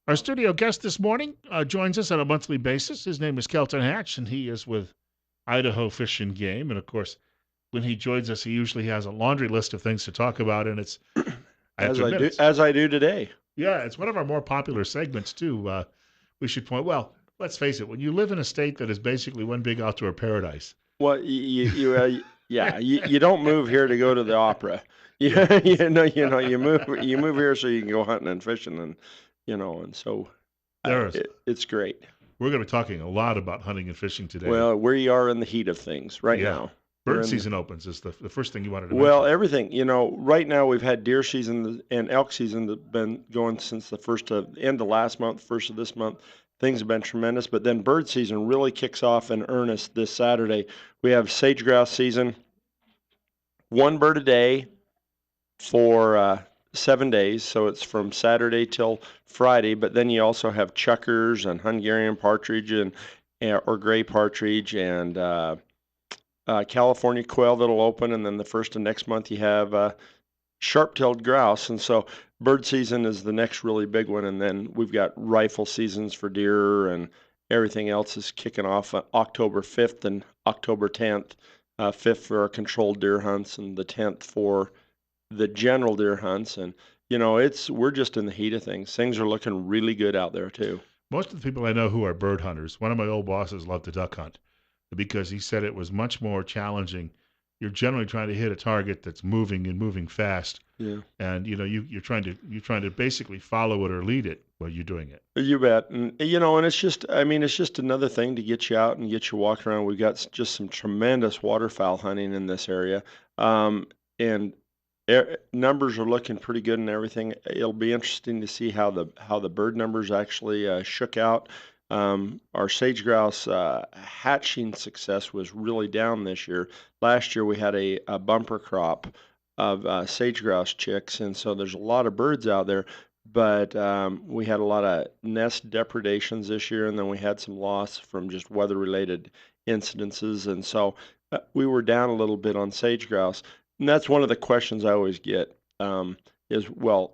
Our studio guest this morning joins us on a monthly basis. His name is Kelton Hatch, and he is with Idaho Fish and Game. And of course, when he joins us, he usually has a laundry list of things to talk about. And I have As to I admit, do as I do today. it's one of our more popular segments too. We should point. Well, let's face it. When you live in a state that is basically one big outdoor paradise, Well, yeah, you don't move here to go to the opera. You yeah, you move here so you can go hunting and fishing and so there is. it's great. We're going to be talking a lot about hunting and fishing today. Well, we are in the heat of things right Yeah, now. We're bird in the season opens is the first thing you wanted to Well, mention. everything, right now we've had deer season and elk season that been going since the first of end of last month, first of this month. Things have been tremendous, but then bird season really kicks off in earnest this Saturday. We have sage grouse season, one bird a day for 7 days, so it's from Saturday till Friday. But then you also have chuckers and Hungarian partridge or gray partridge and California quail that'll open, and then the first of next month you have sharp-tailed grouse, and so bird season is the next really big one, and then we've got rifle seasons for deer and everything else is kicking off October 5th and October 10th. 5th for our controlled deer hunts and the 10th for the general deer hunts, and it's we're just in the heat of things. Things are looking really good out there too. Most of the people I know who are bird hunters, one of my old bosses loved to duck hunt because he said it was much more challenging. You're generally trying to hit a target that's moving and moving fast, Yeah. and you're trying to basically follow it or lead it while you're doing it. You bet. And it's just, I mean, it's just another thing to get you out and get you walking around. We've got just some tremendous waterfowl hunting in this area. And numbers are looking pretty good and everything. It'll be interesting to see how the bird numbers actually shook out. Our sage grouse hatching success was really down this year. Last year we had a bumper crop of sage grouse chicks, and so there's a lot of birds out there. But we had a lot of nest depredations this year, and then we had some loss from just weather-related incidences, and so we were down a little bit on sage grouse. And that's one of the questions I always get is, well,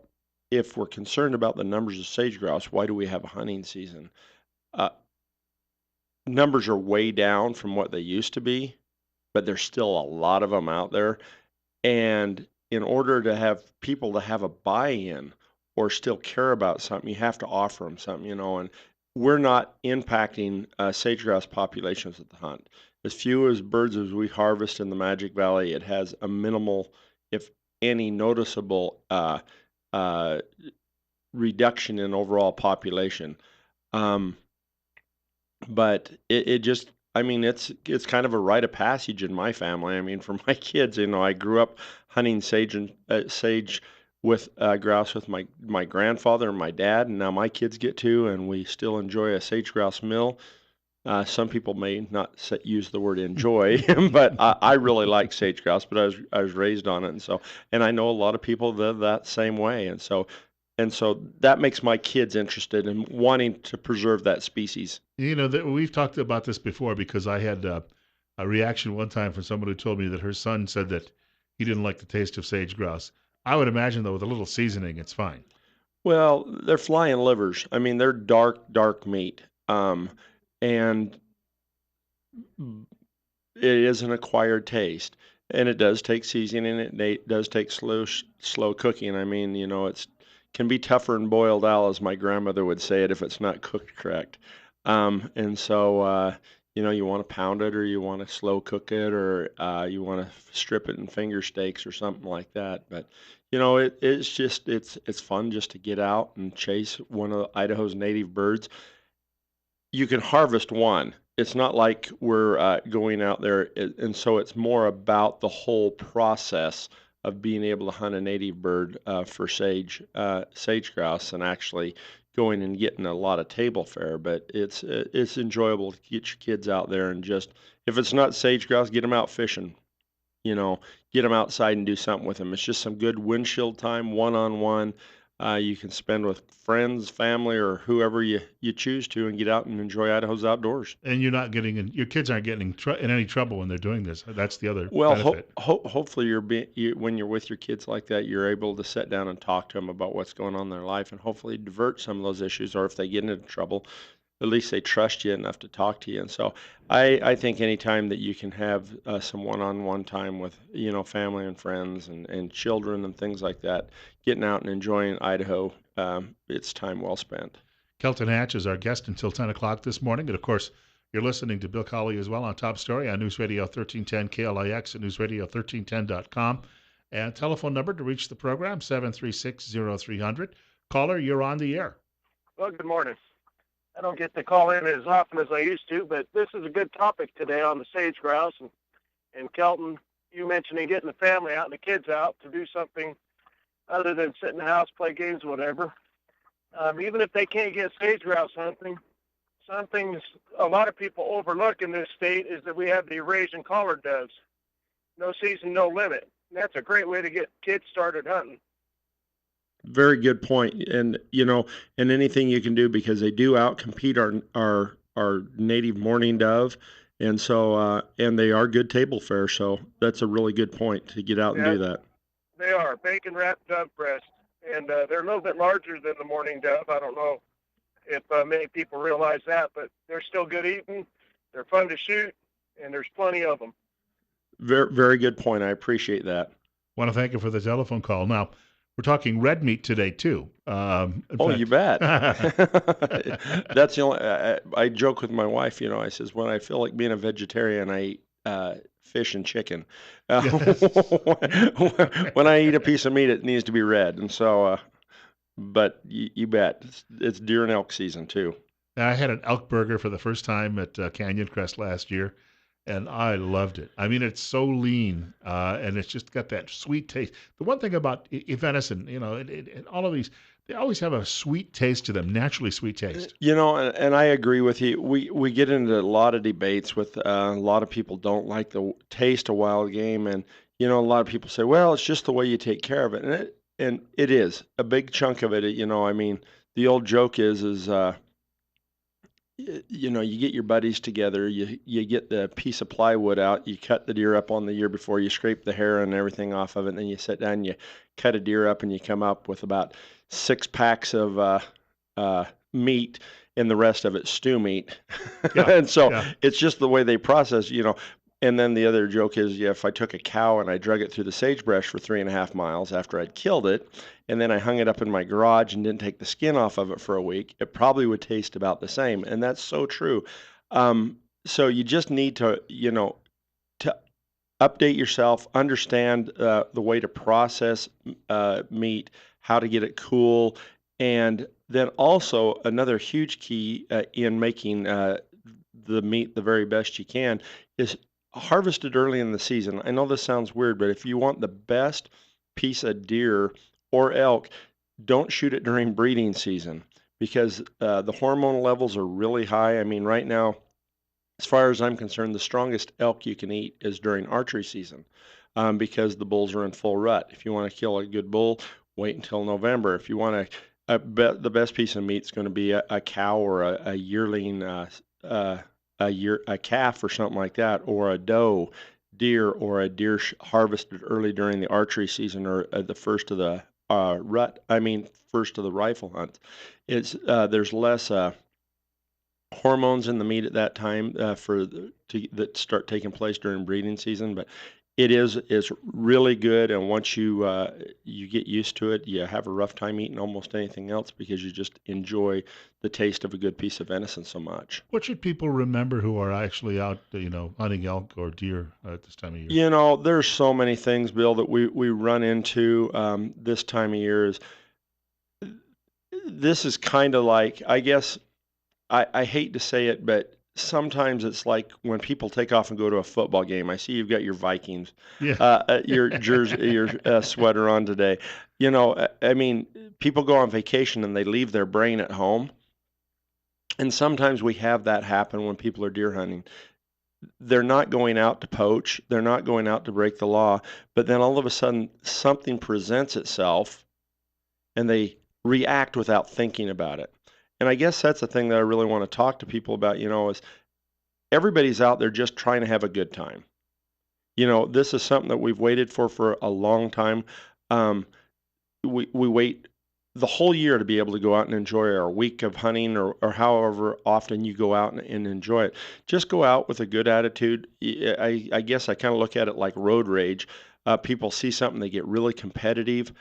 if we're concerned about the numbers of sage grouse, why do we have a hunting season? Uh, Numbers are way down from what they used to be, but there's still a lot of them out there. And in order to have people to have a buy-in or still care about something, you have to offer them something. And we're not impacting sage-grouse populations at the hunt. As few as birds as we harvest in the Magic Valley, it has a minimal, if any, noticeable uh, reduction in overall population. Um, but it just, I mean, it's kind of a rite of passage in my family. I mean, for my kids, I grew up hunting sage with grouse with my grandfather and my dad, and now my kids get to, and we still enjoy a sage grouse meal. Some people may not use the word enjoy, but I really like sage grouse. But I was raised on it, and I know a lot of people live that same way, and so that makes my kids interested in wanting to preserve that species. We've talked about this before because I had a reaction one time from someone who told me that her son said that he didn't like the taste of sage grouse. I would imagine though with a little seasoning, it's fine. Well, they're flying livers. I mean, they're dark, dark meat. And it is an acquired taste, and it does take seasoning. It does take slow cooking. I mean, it's can be tougher than boiled owl, as my grandmother would say it, if it's not cooked correct. And so, you want to pound it, or you want to slow cook it, or you want to strip it in finger steaks or something like that. But it's fun just to get out and chase one of Idaho's native birds. You can harvest one. It's not like we're going out there, and so it's more about the whole process of being able to hunt a native bird for sage grouse, and actually going and getting a lot of table fare. But it's enjoyable to get your kids out there and just, if it's not sage grouse, get them out fishing. You know, get them outside and do something with them. It's just some good windshield time, one on one. you can spend with friends, family, or whoever you choose to, and get out and enjoy Idaho's outdoors. And you're not getting in, your kids aren't getting in any trouble when they're doing this. That's the other Well, benefit. hopefully when you're with your kids like that, you're able to sit down and talk to them about what's going on in their life, and hopefully divert some of those issues. Or if they get into trouble, at least they trust you enough to talk to you. And so I think anytime that you can have some one-on-one time with, family and friends and children and things like that, getting out and enjoying Idaho, it's time well spent. Kelton Hatch is our guest until 10 o'clock this morning. And of course, you're listening to Bill Colley as well on Top Story on News Radio 1310 KLIX at newsradio1310.com. And telephone number to reach the program, 736-0300. Caller, you're on the air. Well, good morning. I don't get to call in as often as I used to, but this is a good topic today on the sage grouse. And Kelton, you mentioning getting the family out and the kids out to do something other than sit in the house, play games, whatever. Even if they can't get sage grouse hunting, something a lot of people overlook in this state is that we have the Eurasian collared doves. No season, no limit. And that's a great way to get kids started hunting. Very good point. And and anything you can do, because they do outcompete our native mourning dove, and so and they are good table fare. So that's a really good point to get out and Yeah, do that. they are bacon wrapped dove breast, and they're a little bit larger than the mourning dove. I don't know if many people realize that, but they're still good eating. They're fun to shoot, and there's plenty of them. Very very good point. I appreciate that. Want to thank you for the telephone call. Now, we're talking red meat today, too. In Oh, you fact, bet. That's the only. I joke with my wife. I says when I feel like being a vegetarian, I eat fish and chicken. yes. When I eat a piece of meat, it needs to be red, and so. But you bet, it's deer and elk season too. I had an elk burger for the first time at Canyon Crest last year, and I loved it. I mean, it's so lean, and it's just got that sweet taste. The one thing about venison, all of these, they always have a sweet taste to them, naturally sweet taste. And I agree with you. We get into a lot of debates with a lot of people don't like the taste of wild game, and a lot of people say, well, it's just the way you take care of it, and it is a big chunk of it. I mean, the old joke is you get your buddies together, you get the piece of plywood out, you cut the deer up on the year before, you scrape the hair and everything off of it, and then you sit down, and you cut a deer up, and you come up with about 6 packs of meat, and the rest of it stew meat. Yeah, And so yeah. it's just the way they process. And then the other joke is, yeah, if I took a cow and I drug it through the sagebrush for 3.5 miles after I'd killed it, and then I hung it up in my garage and didn't take the skin off of it for a week, it probably would taste about the same. And that's so true. So you just need to update yourself, understand the way to process meat, how to get it cool, and then also another huge key in making the meat the very best you can is harvest it early in the season. I know this sounds weird, but if you want the best piece of deer or elk, don't shoot it during breeding season, because the hormone levels are really high. I mean, right now, as far as I'm concerned, the strongest elk you can eat is during archery season, because the bulls are in full rut. If you want to kill a good bull, wait until November. If you want to, the best piece of meat is going to be a cow or a yearling, a calf or something like that, or a doe deer, or a deer harvested early during the archery season, or the first of the rut. I mean, first of the rifle hunt. There's less hormones in the meat at that time that start taking place during breeding season, but is really good. And once you get used to it, you have a rough time eating almost anything else, because you just enjoy the taste of a good piece of venison so much. What should people remember who are actually out, hunting elk or deer at this time of year? There's so many things, Bill, that we run into this time of year. This is kind of like, I guess, I hate to say it, but sometimes it's like when people take off and go to a football game. I see you've got your Vikings, Yeah. your jersey, your sweater on today. I mean, people go on vacation and they leave their brain at home. And sometimes we have that happen when people are deer hunting. They're not going out to poach, they're not going out to break the law, but then all of a sudden something presents itself, and they react without thinking about it. And I guess that's the thing that I really want to talk to people about, is everybody's out there just trying to have a good time. This is something that we've waited for a long time. Um, we wait the whole year to be able to go out and enjoy our week of hunting, or however often you go out and enjoy it. Just go out with a good attitude. I guess I kind of look at it like road rage. People see something, they get really competitive.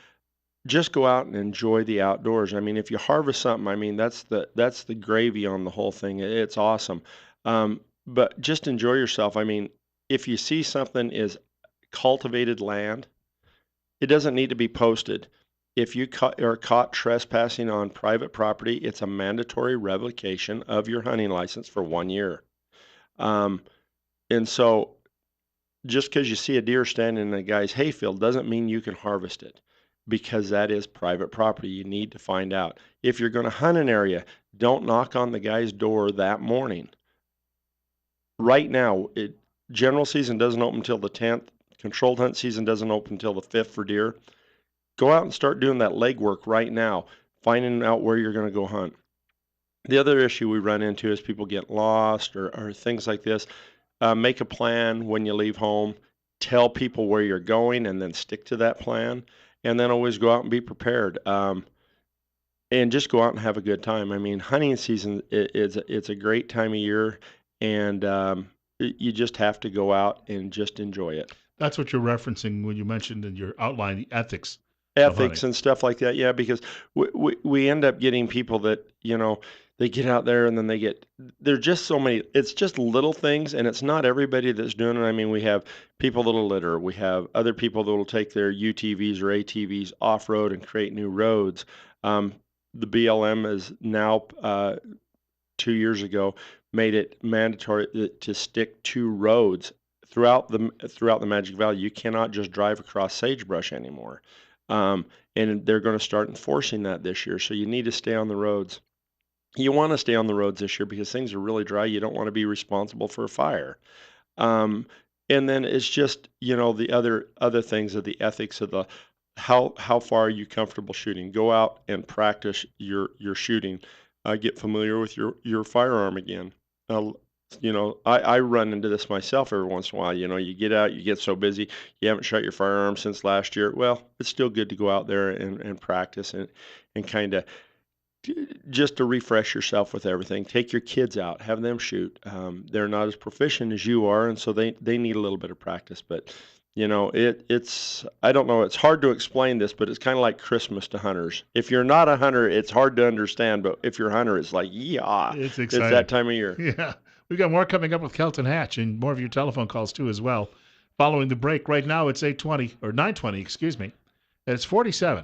Just go out and enjoy the outdoors. I mean, if you harvest something, I mean, that's the gravy on the whole thing. It's awesome. But just enjoy yourself. I mean, if you see something is cultivated land, it doesn't need to be posted. If you are caught trespassing on private property, it's a mandatory revocation of your hunting license for 1 year. Um, and so just because you see a deer standing in a guy's hayfield doesn't mean you can harvest it, because that is private property. You need to find out. If you're going to hunt an area, don't knock on the guy's door that morning. Right now, general season doesn't open until the 10th. Controlled hunt season doesn't open until the 5th for deer. Go out and start doing that legwork right now, finding out where you're going to go hunt. The other issue we run into is people get lost, or things like this. Make a plan when you leave home. Tell people where you're going, and then stick to that plan. And then always go out and be prepared. And just go out and have a good time. I mean, hunting season it's a great time of year, and you just have to go out and just enjoy it. That's what you're referencing when you mentioned in your outline the ethics of hunting. Ethics and stuff like that. Yeah, because we end up getting people that, they get out there, and then there're just so many, it's just little things, and it's not everybody that's doing it. I mean, we have people that'll litter, we have other people that'll take their UTVs or ATVs off road and create new roads. The BLM is now 2 years ago made it mandatory to stick to roads throughout the Magic Valley. You cannot just drive across sagebrush anymore, um, and they're going to start enforcing that this year. So you need to stay on the roads. You want to stay on the roads this year because things are really dry. You don't want to be responsible for a fire. Um, and then it's just, the other things of the ethics of the how far are you comfortable shooting? Go out and practice your shooting. Get familiar with your firearm again. Uh, I run into this myself every once in a while. You get out, you get so busy, you haven't shot your firearm since last year. Well, it's still good to go out there and practice, and kind of just to refresh yourself with everything. Take your kids out, have them shoot. They're not as proficient as you are, and so they need a little bit of practice. But it's I don't know. It's hard to explain this, but it's kind of like Christmas to hunters. If you're not a hunter, it's hard to understand. But if you're a hunter, it's like, yeah, It's it's that exciting. time of year. Yeah. We've got more coming up with Kelton Hatch and more of your telephone calls too as well. Following the break, right now it's 8:20 or 9:20, excuse me. And it's 47.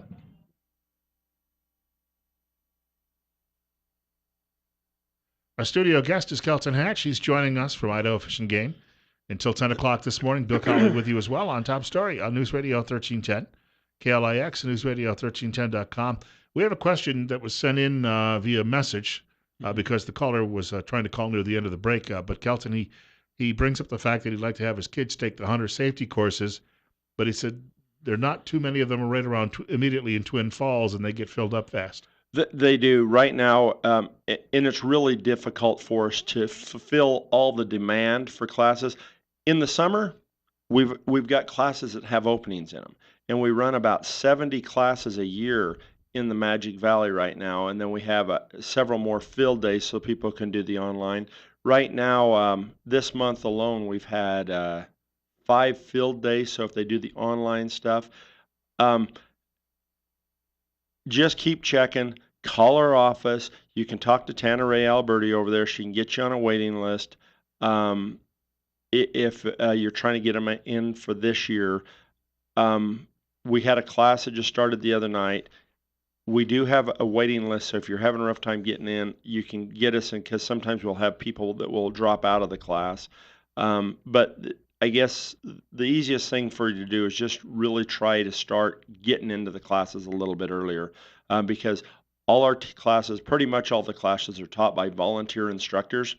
Our studio guest is Kelton Hatch. He's joining us from Idaho Fish and Game until 10 o'clock this morning. Bill Colley with you as well on Top Story on News Radio 1310, KLIX, newsradio1310.com. We have a question that was sent in via message because the caller was trying to call near the end of the break. But Kelton, he brings up the fact that he'd like to have his kids take the hunter safety courses, but he said there are not too many of them right around immediately in Twin Falls, and they get filled up fast. They do right now, and it's really difficult for us to fulfill all the demand for classes. In the summer, we've got classes that have openings in them, and we run about 70 classes a year in the Magic Valley right now, and then we have several more field days so people can do the online. Right now, this month alone, we've had 5 field days. So if they do the online stuff, um, just keep checking. Call our office. You can talk to Tana Ray Alberti over there. She can get you on a waiting list. Um, if you're trying to get them in for this year, we had a class that just started the other night. We do have a waiting list, so if you're having a rough time getting in, you can get us in, because sometimes we'll have people that will drop out of the class. But I guess the easiest thing for you to do is just really try to start getting into the classes a little bit earlier, because all our classes, pretty much all the classes, are taught by volunteer instructors.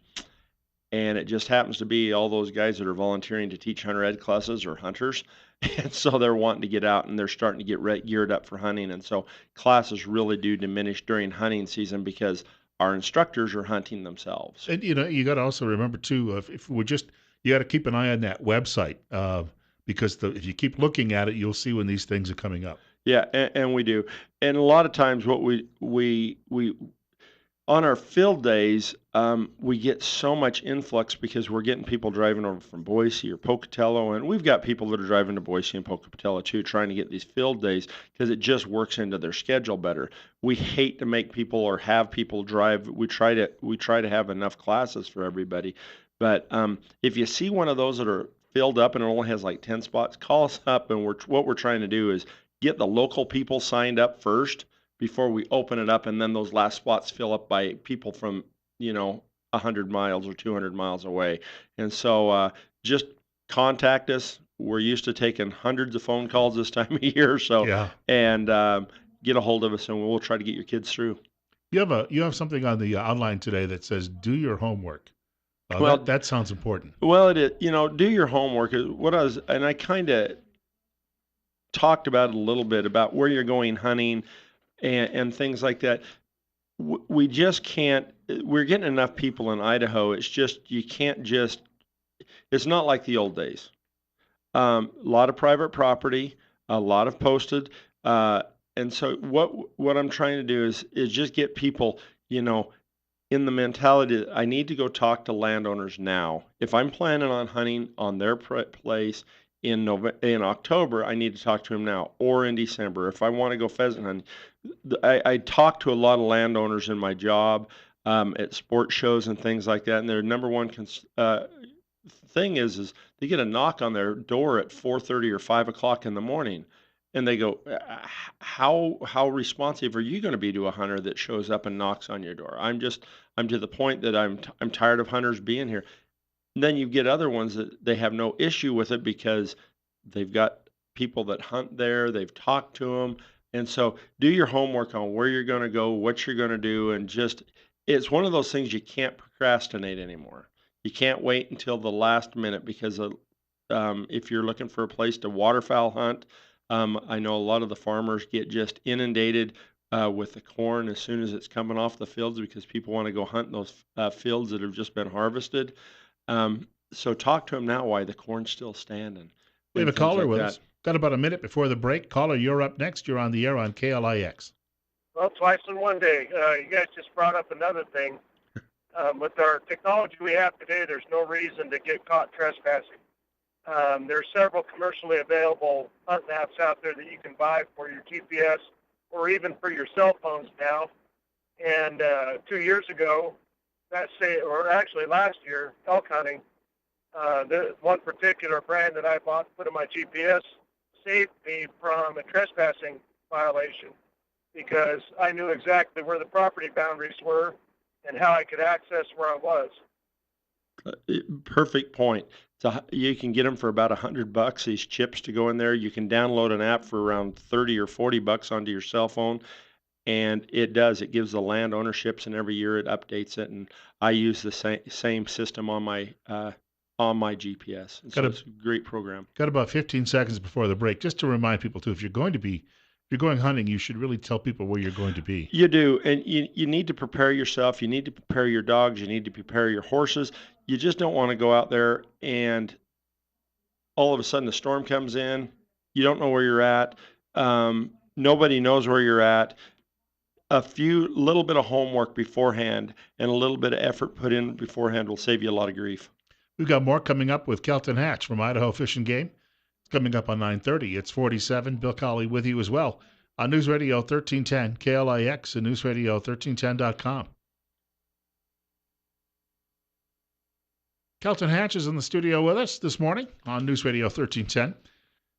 and it just happens to be all those guys that are volunteering to teach hunter ed classes are hunters. And so they're wanting to get out and they're starting to get geared up for hunting. And so classes really do diminish during hunting season because our instructors are hunting themselves. And you got to also remember too, if we're just, you got to keep an eye on that website because if you keep looking at it, you'll see when these things are coming up. Yeah, and we do. And a lot of times what we on our field days, we get so much influx because we're getting people driving over from Boise or Pocatello, and we've got people that are driving to Boise and Pocatello too, trying to get these field days because it just works into their schedule better. We hate to make people or have people drive. We try to have enough classes for everybody, but if you see one of those that are filled up and it only has like 10 spots, call us up, and what we're trying to do is get the local people signed up first before we open it up, and then those last spots fill up by people from 100 miles or 200 miles away. And so just contact us. We're used to taking hundreds of phone calls this time of year, so Yeah. and get a hold of us, and we'll try to get your kids through. You have something on the online today that says do your homework. That Well, that sounds important. well, it is, do your homework. What I was, and I kind of talked about it a little bit about where you're going hunting and things like that. We just can't. We're getting enough people in Idaho. It's just you can't just. It's not like the old days. A lot of private property, a lot of posted, uh, and so what I'm trying to do is just get people, you know, in the mentality that I need to go talk to landowners now. If I'm planning on hunting on their place in October, I need to talk to them now, or in December. If I want to go pheasant hunting, I talk to a lot of landowners in my job, at sports shows and things like that, and their number one thing is they get a knock on their door at 4:30 or 5 o'clock in the morning, and they go, how responsive are you going to be to a hunter that shows up and knocks on your door? I'm to the point that I'm tired of hunters being here. And then you get other ones that they have no issue with it because they've got people that hunt there, they've talked to them. And so do your homework on where you're going to go, what you're going to do, and just it's one of those things you can't procrastinate anymore. You can't wait until the last minute because if you're looking for a place to waterfowl hunt, I know a lot of the farmers get just inundated with the corn as soon as it's coming off the fields because people want to go hunt those fields that have just been harvested. So talk to them now why the corn's still standing We have and a things caller like with that. us. Got about a minute before the break. Caller, you're up next. You're on the air on KLIX. Well, twice in one day. You guys just brought up another thing. With our technology we have today, there's no reason to get caught trespassing. There's several commercially available hunt maps out there that you can buy for your GPS or even for your cell phones now. And 2 years ago, or actually last year, elk hunting, the one particular brand that I bought, put in my GPS, saved me from a trespassing violation because I knew exactly where the property boundaries were and how I could access where I was. Perfect point. So you can get them for about $100. These chips to go in there. You can download an app for around 30 or $40 onto your cell phone, and it does. It gives the land ownerships, and every year it updates it. And I use the same system on my GPS, and Got so a, it's a great program. got about 15 seconds before the break. Just to remind people too, if you're going hunting, you should really tell people where you're going to be. You do, and you need to prepare yourself. You need to prepare your dogs. You need to prepare your horses. You just don't want to go out there and all of a sudden the storm comes in. You don't know where you're at. Nobody knows where you're at. A little bit of homework beforehand and a little bit of effort put in beforehand will save you a lot of grief. We've got more coming up with Kelton Hatch from Idaho Fish and Game. It's coming up on 9:30. It's 47. Bill Colley with you as well on News Radio 1310 KLIX and newsradio1310.com. Kelton Hatch is in the studio with us this morning on News Radio 1310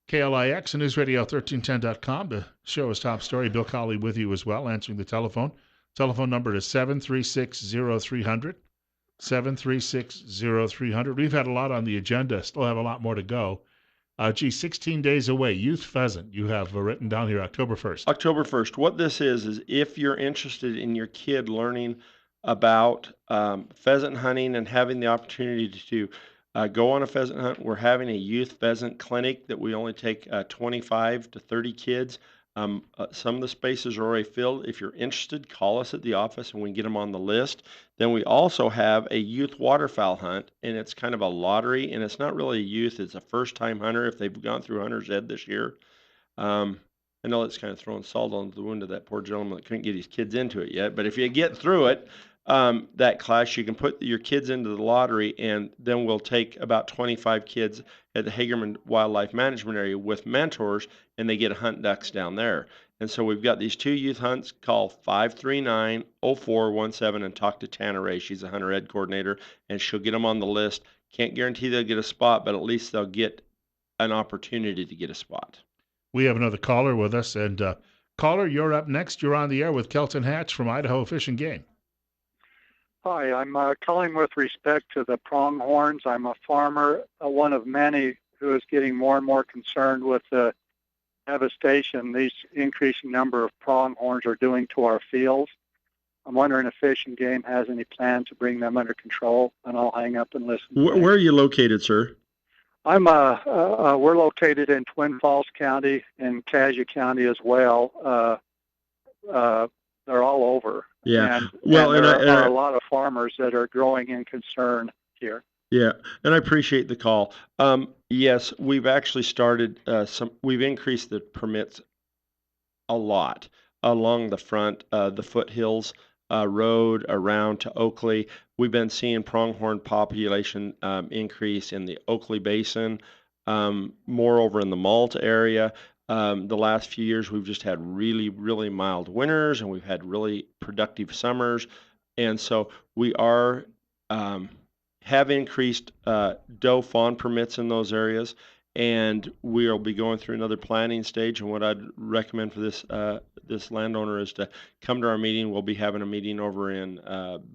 KLIX and newsradio1310.com. The show is top story. Bill Colley with you as well, answering the telephone. Telephone number is 736-0300. 736-0300. We've had a lot on the agenda. Still have a lot more to go. 16 days away. Youth pheasant. You have written down here October 1st. October 1st. What this is if you're interested in your kid learning about pheasant hunting and having the opportunity to go on a pheasant hunt. We're having a youth pheasant clinic that we only take 25 to 30 kids. Some of the spaces are already filled. If you're interested, call us at the office and we can get them on the list. Then we also have a youth waterfowl hunt, and it's kind of a lottery, and it's not really a youth, it's a first time hunter if they've gone through hunter's ed this year. Um, I know it's kind of throwing salt on the wound of that poor gentleman that couldn't get his kids into it yet. But if you get through it, that class, you can put your kids into the lottery, and then we'll take about 25 kids at the Hagerman Wildlife Management Area with mentors, and they get to hunt ducks down there. And so we've got these two youth hunts. Call 539-0417 and talk to Tana Ray. She's a hunter ed coordinator, and she'll get them on the list. Can't guarantee they'll get a spot, but at least they'll get an opportunity to get a spot. We have another caller with us, and caller, you're up next. You're on the air with Kelton Hatch from Idaho Fish and Game. Hi, I'm calling with respect to the pronghorns. I'm a farmer, one of many who is getting more and more concerned with the devastation these increasing number of pronghorns are doing to our fields. I'm wondering if Fish and Game has any plan to bring them under control, and I'll hang up and listen. Where are you located, sir? We're located in Twin Falls County and Cassia County as well. They're all over. Yeah. And there are a lot of farmers that are growing in concern here. Yeah, and I appreciate the call. Yes, we've actually started we've increased the permits a lot along the front, the foothills road around to Oakley. We've been seeing pronghorn population increase in the Oakley Basin, more over in the Malta area. The last few years, we've just had really, really mild winters, and we've had really productive summers, and so we are have increased doe fawn permits in those areas, and we'll be going through another planning stage. And what I'd recommend for this landowner is to come to our meeting. We'll be having a meeting over in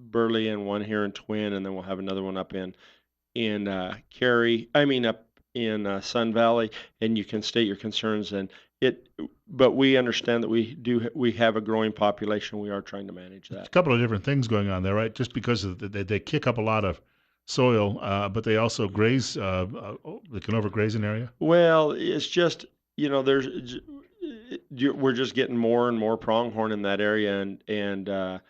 Burley and one here in Twin, and then we'll have another one up in up in Sun Valley, and you can state your concerns. But we understand that we have a growing population. We are trying to manage that. A couple of different things going on there, right? Just because they kick up a lot of soil, but they also graze. They can overgraze an area. Well, it's just we're just getting more and more pronghorn in that area, and our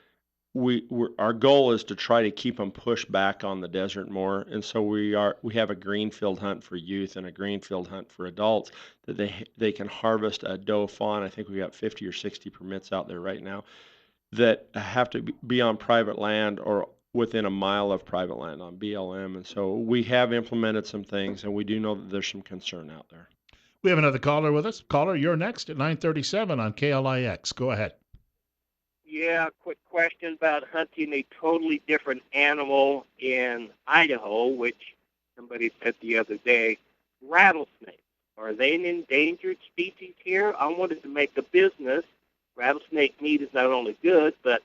goal is to try to keep them pushed back on the desert more, and so we have a greenfield hunt for youth and a greenfield hunt for adults that they can harvest a doe fawn. I think we got 50 or 60 permits out there right now that have to be on private land or within a mile of private land on BLM, and so we have implemented some things, and we do know that there's some concern out there. We have another caller with us. Caller, you're next at 9:37 on KLIX. Go ahead. Yeah, quick question about hunting a totally different animal in Idaho, which somebody said the other day, rattlesnakes. Are they an endangered species here? I wanted to make a business. Rattlesnake meat is not only good, but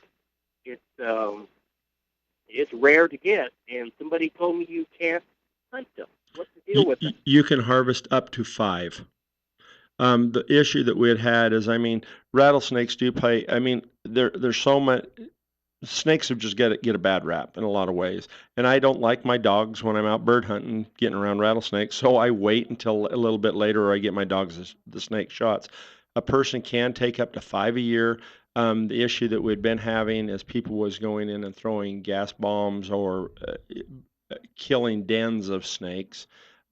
it's rare to get. And somebody told me you can't hunt them. What's the deal with them? You can harvest up to 5. The issue that we had is, rattlesnakes do play. There's so much. Snakes have just get a bad rap in a lot of ways, and I don't like my dogs when I'm out bird hunting getting around rattlesnakes. So I wait until a little bit later, or I get my dogs the snake shots. A person can take up to 5 a year. The issue that we'd been having is people was going in and throwing gas bombs or killing dens of snakes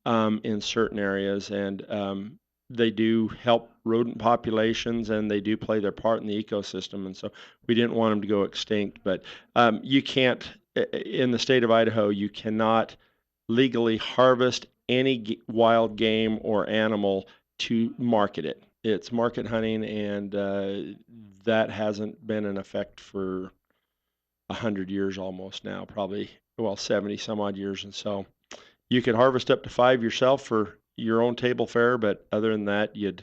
in certain areas, and they do help rodent populations, and they do play their part in the ecosystem, and so we didn't want them to go extinct. But you can't, in the state of Idaho, you cannot legally harvest any wild game or animal to market it. It's market hunting, and that hasn't been in effect for 100 years almost now, probably, 70 some odd years. And so you could harvest up to 5 yourself for your own table fare, but other than that, you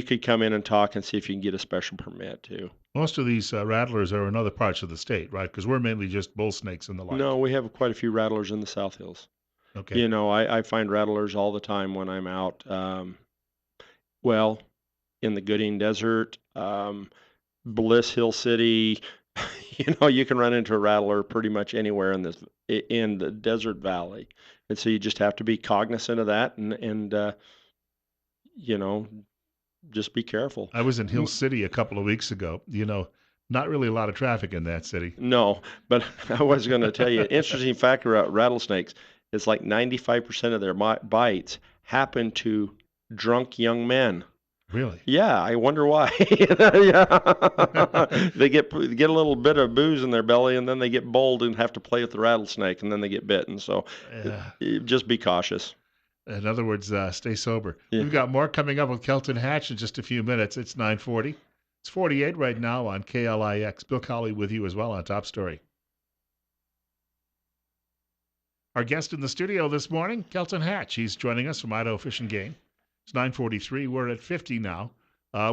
could come in and talk and see if you can get a special permit too. Most of these rattlers are in other parts of the state, right? Because we're mainly just bull snakes and the like. No, we have quite a few rattlers in the South Hills. Okay. I find rattlers all the time when I'm out. In the Gooding Desert, Bliss Hill City, You can run into a rattler pretty much anywhere in the desert valley, and so you just have to be cognizant of that, and you know, just be careful. I was in Hill M- City a couple of weeks ago. Not really a lot of traffic in that city. No, but I was going to tell you an interesting fact about rattlesnakes. It's like 95% of their bites happen to drunk young men. Really? Yeah, I wonder why. Yeah. They get a little bit of booze in their belly, and then they get bold and have to play with the rattlesnake, and then they get bitten. So Yeah. just be cautious. In other words, stay sober. Yeah. We've got more coming up with Kelton Hatch in just a few minutes. It's 9:40. It's 48 right now on KLIX. Bill Colley with you as well on Top Story. Our guest in the studio this morning, Kelton Hatch. He's joining us from Idaho Fish and Game. It's 9:43. We're at 50 now.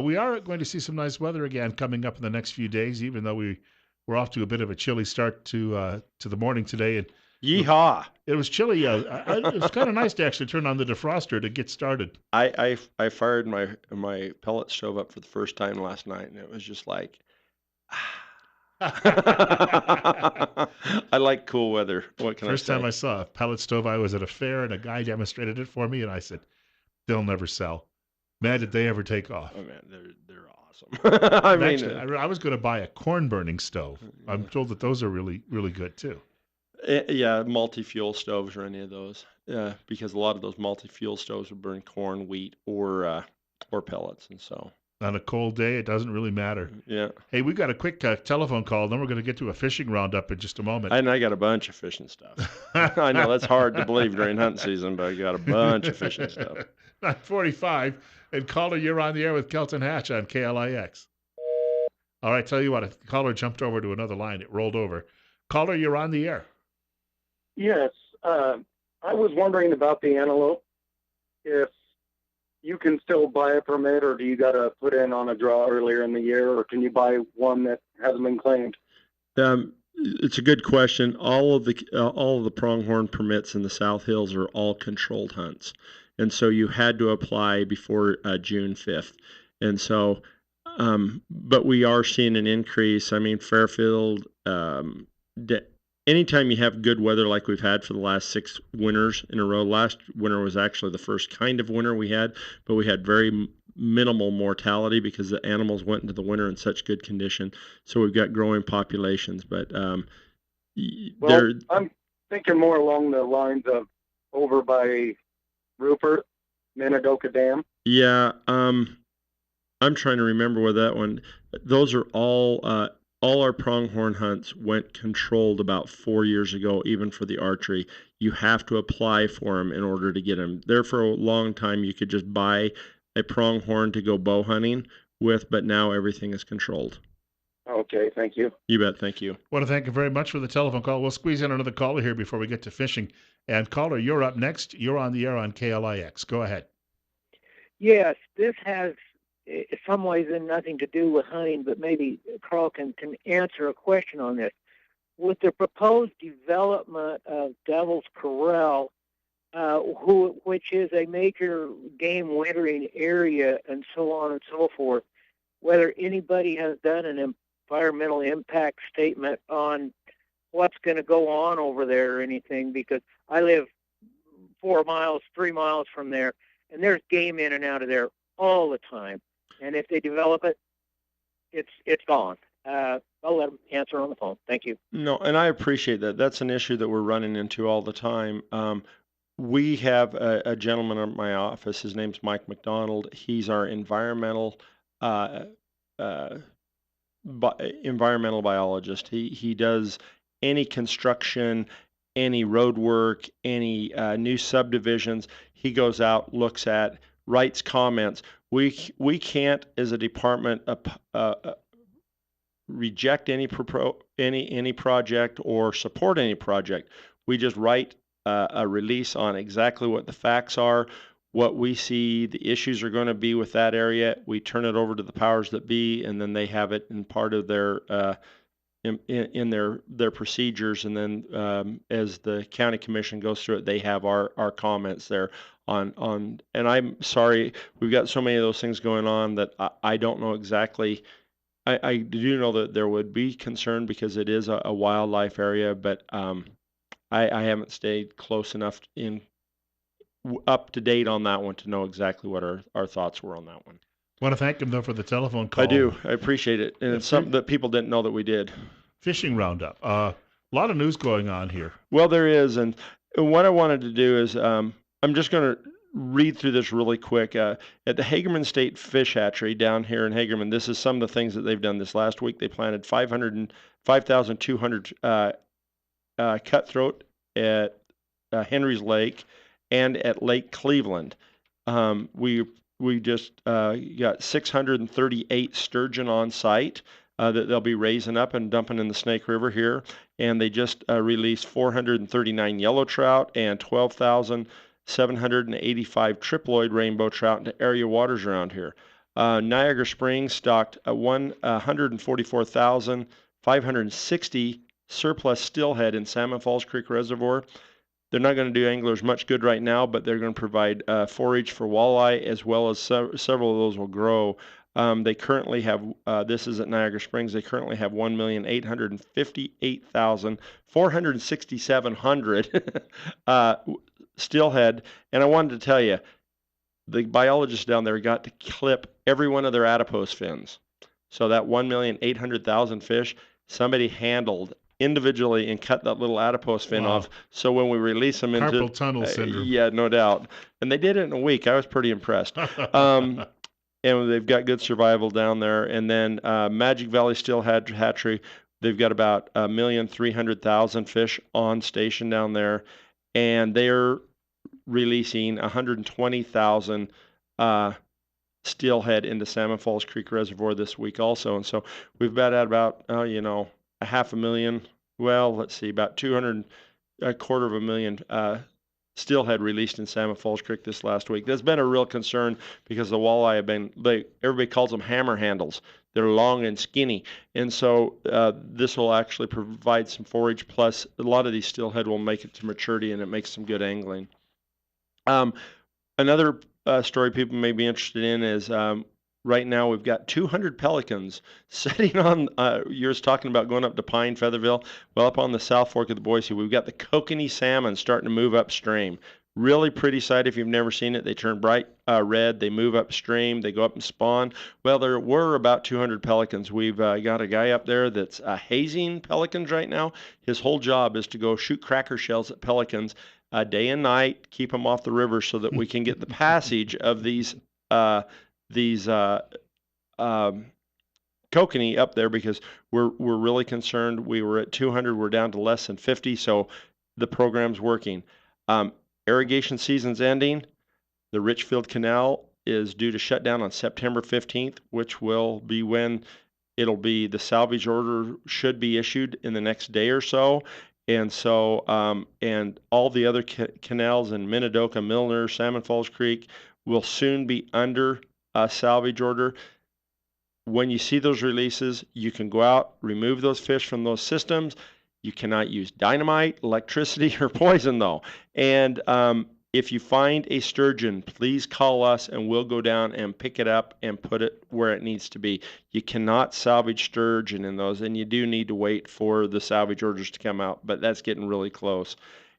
We are going to see some nice weather again coming up in the next few days, even though we're off to a bit of a chilly start to the morning today. And Yeehaw! it was chilly. It was kind of nice to actually turn on the defroster to get started. I fired my pellet stove up for the first time last night, and it was just like, I like cool weather. What can I First time say? I saw a pellet stove, I was at a fair and a guy demonstrated it for me, and I said, "They'll never sell." Man, did they ever take off? Oh man, they're awesome. I And mean, actually, I was going to buy a corn burning stove. I'm told that those are really, really good too. yeah, multi-fuel stoves or any of those. Because a lot of those multi-fuel stoves would burn corn, wheat, or pellets, and so On a cold day, it doesn't really matter. yeah. Hey, we've got a quick telephone call, then we're going to get to a fishing roundup in just a moment. And I got a bunch of fishing stuff. I know that's hard to believe during hunting season, but I got a bunch of fishing stuff. 9:45, and caller, you're on the air with Kelton Hatch on KLIX. All right, tell you what, a caller jumped over to another line. It rolled over. Caller, you're on the air. Yes, I was wondering about the antelope. If you can still buy a permit, or do you got to put in on a draw earlier in the year, or can you buy one that hasn't been claimed? It's a good question. All of the pronghorn permits in the South Hills are all controlled hunts, and so you had to apply before June 5th. And so, but we are seeing an increase. I mean, Fairfield. Anytime you have good weather like we've had for the last 6 winters in a row. Last winter was actually the first kind of winter we had, but we had very minimal mortality because the animals went into the winter in such good condition. So we've got growing populations, but Well, I'm thinking more along the lines of over by Rupert, Minidoka Dam. Yeah, I'm trying to remember where that one. Those are all our pronghorn hunts went controlled about 4 years ago, even for the archery. You have to apply for them in order to get them. There for a long time, you could just buy a pronghorn to go bow hunting with, but now everything is controlled. Okay, thank you. You bet. Thank you. I want to thank you very much for the telephone call. We'll squeeze in another caller here before we get to fishing. And caller, you're up next. You're on the air on KLIX. Go ahead. Yes, this has in some ways nothing to do with hunting, but maybe Carl can answer a question on this. With the proposed development of Devil's Corral, which is a major game wintering area and so on and so forth, whether anybody has done an environmental impact statement on what's going to go on over there or anything, because I live 3 miles from there, and there's game in and out of there all the time. And if they develop it, it's gone. I'll let them answer on the phone. Thank you. No, and I appreciate that. That's an issue that we're running into all the time. We have a gentleman at my office. His name's Mike McDonald. He's our environmental biologist. He does any construction, any road work, any new subdivisions. He goes out, looks at, writes comments. We can't, as a department, reject any project or support any project. We just write a release on exactly what the facts are, what we see the issues are going to be with that area. We turn it over to the powers that be, and then they have it in part of their in their procedures. And then as the county commission goes through it, they have our comments there on. And I'm sorry, we've got so many of those things going on that I don't know exactly. I do know that there would be concern because it is a wildlife area, but I haven't stayed close enough up to date on that one to know exactly what our thoughts were on that one. Want to thank him though for the telephone I call. do. I appreciate it, and Yeah, it's something that people didn't know that we did. Fishing roundup. A lot of news going on here. Well, there is, and what I wanted to do is I'm just going to read through this really quick. At the Hagerman State Fish Hatchery down here in Hagerman, this is some of the things that they've done this last week. They planted 5,200 cutthroat at Henry's Lake and at Lake Cleveland. We just got 638 sturgeon on site that they'll be raising up and dumping in the Snake River here. And they just released 439 yellow trout and 12,785 triploid rainbow trout into area waters around here. Niagara Springs stocked 144,560 surplus stillhead in Salmon Falls Creek Reservoir. They're not going to do anglers much good right now, but they're going to provide forage for walleye, as well as several of those will grow. They currently have, this is at Niagara Springs, they currently have 1,858,467 stillhead. And I wanted to tell you, the biologists down there got to clip every one of their adipose fins. So that 1,800,000 fish, somebody handled individually and cut that little adipose fin off. So when we release them into carpal tunnel syndrome, yeah, no doubt. And they did it in a week. I was pretty impressed. And they've got good survival down there. And then Magic Valley Steelhead Hatchery, they've got about 1,300,000 fish on station down there, and they're releasing 120,000 steelhead into Salmon Falls Creek Reservoir this week also. And so we've been at about, a 500,000, well, let's see, about 250,000 steelhead released in Salmon Falls Creek this last week. There's been a real concern because the walleye have been, everybody calls them hammer handles. They're long and skinny. And so this will actually provide some forage, plus a lot of these steelhead will make it to maturity, and it makes some good angling. Another story people may be interested in is right now we've got 200 pelicans sitting on, you were talking about going up to Pine, Featherville. Well, up on the South Fork of the Boise, we've got the kokanee salmon starting to move upstream. Really pretty sight if you've never seen it. They turn bright red, they move upstream, they go up and spawn. Well, there were about 200 pelicans. We've got a guy up there that's hazing pelicans right now. His whole job is to go shoot cracker shells at pelicans day and night, keep them off the river so that we can get the passage of these kokanee up there, because we're really concerned. We were at 200, we're down to less than 50, so the program's working. Irrigation season's ending. The Richfield Canal is due to shut down on September 15th, which will be when the salvage order should be issued in the next day or so. And so, and all the other canals in Minidoka, Milner, Salmon Falls Creek will soon be under a salvage order. When you see those releases, you can go out, remove those fish from those systems. You cannot use dynamite, electricity, or poison, though. And if you find a sturgeon, please call us and we'll go down and pick it up and put it where it needs to be. You cannot salvage sturgeon in those, and you do need to wait for the salvage orders to come out, but that's getting really close.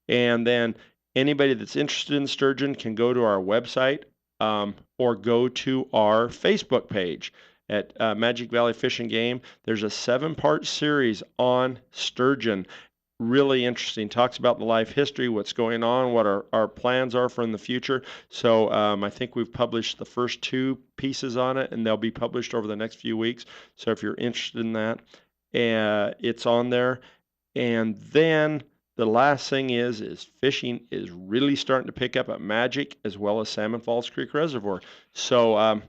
And then anybody that's interested in sturgeon can go to our website or go to our Facebook page at Magic Valley Fish and Game. There's a 7-part series on sturgeon. Really interesting. Talks about the life history, what's going on, what our plans are for in the future. So I think we've published the first 2 pieces on it, and they'll be published over the next few weeks. So if you're interested in that, it's on there. And then the last thing is fishing is really starting to pick up at Magic as well as Salmon Falls Creek Reservoir. So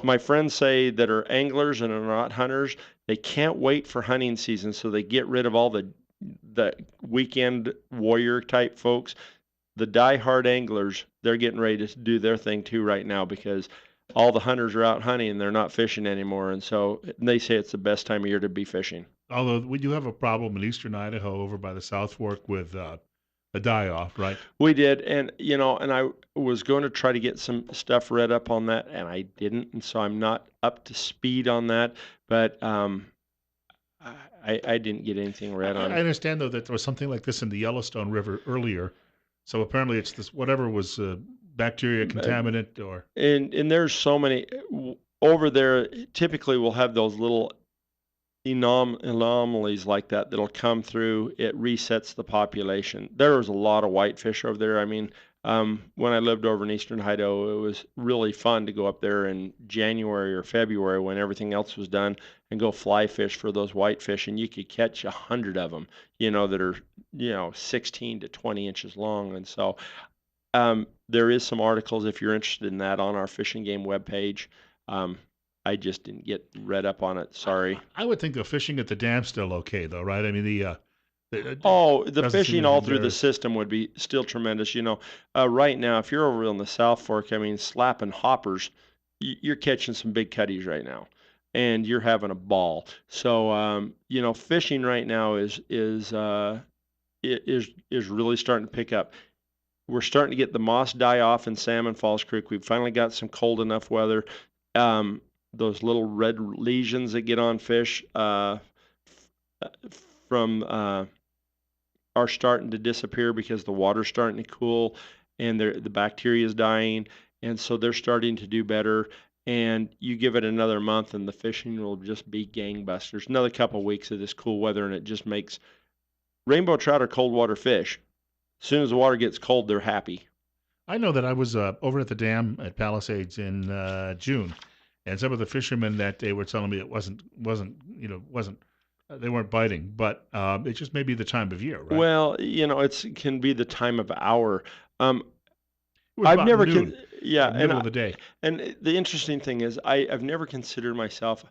my friends say that are anglers and are not hunters, they can't wait for hunting season, so they get rid of all the weekend warrior type folks. The die-hard anglers, they're getting ready to do their thing too right now, because all the hunters are out hunting and they're not fishing anymore. And so they say it's the best time of year to be fishing. Although we do have a problem in eastern Idaho over by the South Fork with a die-off, right? We did, and and I was going to try to get some stuff read up on that, and I didn't, and so I'm not up to speed on that. But I didn't get anything read I on. understand though that there was something like this in the Yellowstone River earlier, so apparently it's this whatever was bacteria contaminant or. And there's so many over there. Typically, we'll have those little anomalies like that that'll come through. It resets the population. There was a lot of whitefish over there. I mean, when I lived over in eastern Idaho, it was really fun to go up there in January or February when everything else was done and go fly fish for those whitefish, and you could catch 100 of them, that are 16 to 20 inches long. And so there is some articles if you're interested in that on our Fish and Game webpage. I just didn't get read up on it. Sorry. I would think the fishing at the dam's still okay, though, right? I mean, the the fishing all through the system would be still tremendous. Right now, if you're over on the South Fork, I mean, slapping hoppers, you're catching some big cutties right now, and you're having a ball. So, fishing right now is really starting to pick up. We're starting to get the moss die off in Salmon Falls Creek. We've finally got some cold enough weather. Those little red lesions that get on fish from are starting to disappear because the water's starting to cool and the bacteria is dying, and so they're starting to do better. And you give it another month and the fishing will just be gangbusters. Another couple of weeks of this cool weather and it just makes rainbow trout are cold water fish. As soon as the water gets cold, they're happy. I know that I was over at the dam at Palisades in June, and some of the fishermen that day were telling me it wasn't they weren't biting, but it just may be the time of year, right? Well, it can be the time of hour. It was I've about never, noon, middle and of the day. and the interesting thing is, I've never considered myself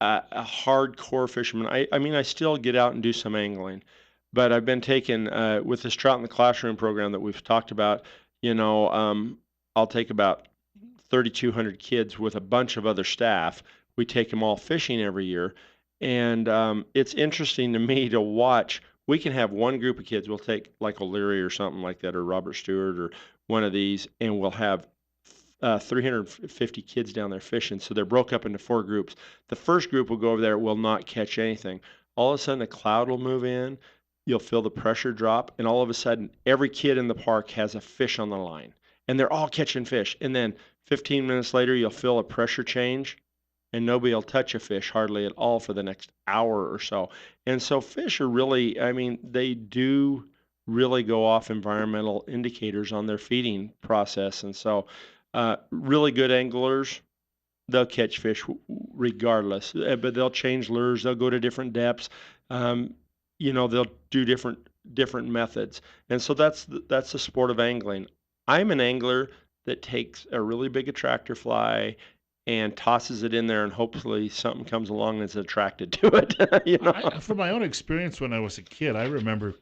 a hardcore fisherman. I mean, I still get out and do some angling, but I've been taking with this Trout in the Classroom program that we've talked about. I'll take about 3,200 kids with a bunch of other staff. We take them all fishing every year, and it's interesting to me to watch. We can have one group of kids. We'll take like O'Leary or something like that, or Robert Stewart, or one of these, and we'll have 350 kids down there fishing. So they're broke up into 4 groups. The first group will go over there, will not catch anything. All of a sudden, a cloud will move in. You'll feel the pressure drop, and all of a sudden, every kid in the park has a fish on the line, and they're all catching fish. And then 15 minutes later, you'll feel a pressure change, and nobody will touch a fish hardly at all for the next hour or so. And so fish are really, I mean, they do really go off environmental indicators on their feeding process. And so really good anglers, they'll catch fish regardless, but they'll change lures. They'll go to different depths. They'll do different methods. And so that's the sport of angling. I'm an angler that takes a really big attractor fly and tosses it in there, and hopefully something comes along that's attracted to it. From my own experience when I was a kid, I remember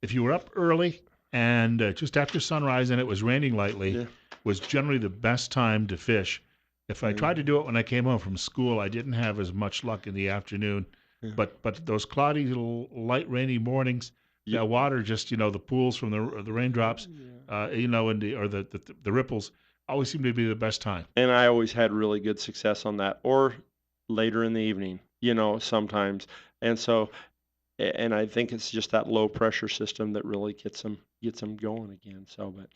if you were up early and just after sunrise and it was raining lightly, was generally the best time to fish. If I tried to do it when I came home from school, I didn't have as much luck in the afternoon. Yeah. But those cloudy little light rainy mornings, the water just the pools from the raindrops, the ripples always seem to be the best time. And I always had really good success on that, or later in the evening, sometimes. And so, and I think it's just that low pressure system that really gets them going again. So, but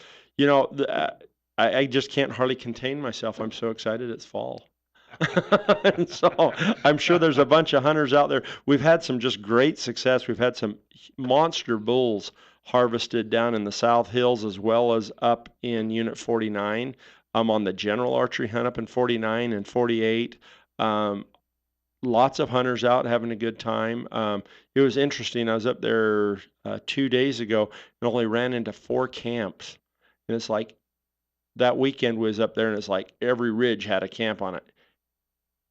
I just can't hardly contain myself. I'm so excited it's fall. And so I'm sure there's a bunch of hunters out there. We've had some just great success. We've had some monster bulls harvested down in the South Hills as well as up in Unit 49. I'm on the general archery hunt up in 49 and 48. Lots of hunters out having a good time. It was interesting. I was up there 2 days ago and only ran into 4 camps. And it's like that weekend was up there and it's like every ridge had a camp on it.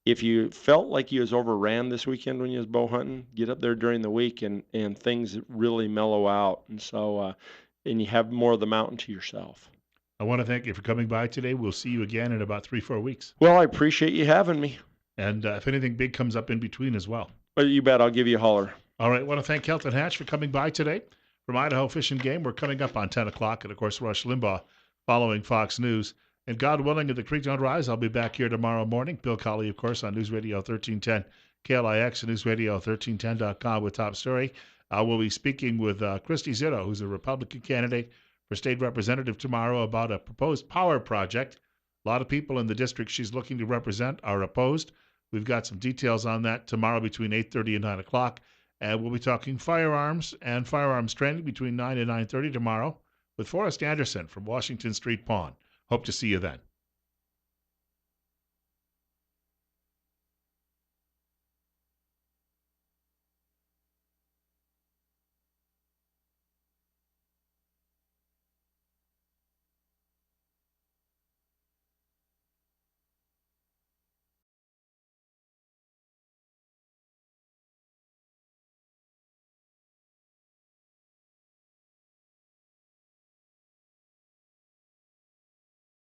If you felt like you was overran this weekend when you was bow hunting, get up there during the week and things really mellow out. And so, and you have more of the mountain to yourself. I want to thank you for coming by today. We'll see you again in about 3-4 weeks. Well, I appreciate you having me. And if anything big comes up in between as well. Well, you bet. I'll give you a holler. All right. I want to thank Kelton Hatch for coming by today. from Idaho Fish and Game. We're coming up on 10 o'clock, and of course, Rush Limbaugh following Fox News. And God willing, if the creek don't rise, I'll be back here tomorrow morning. Bill Colley, of course, on News Radio 1310 KLIX and NewsRadio1310.com with Top Story. We'll be speaking with Christy Zitto, who's a Republican candidate for state representative tomorrow, about a proposed power project. A lot of people in the district she's looking to represent are opposed. We've got some details on that tomorrow between 8:30 and 9 o'clock. And we'll be talking firearms and firearms training between 9 and 9:30 tomorrow with Forrest Anderson from Washington Street Pawn. Hope to see you then.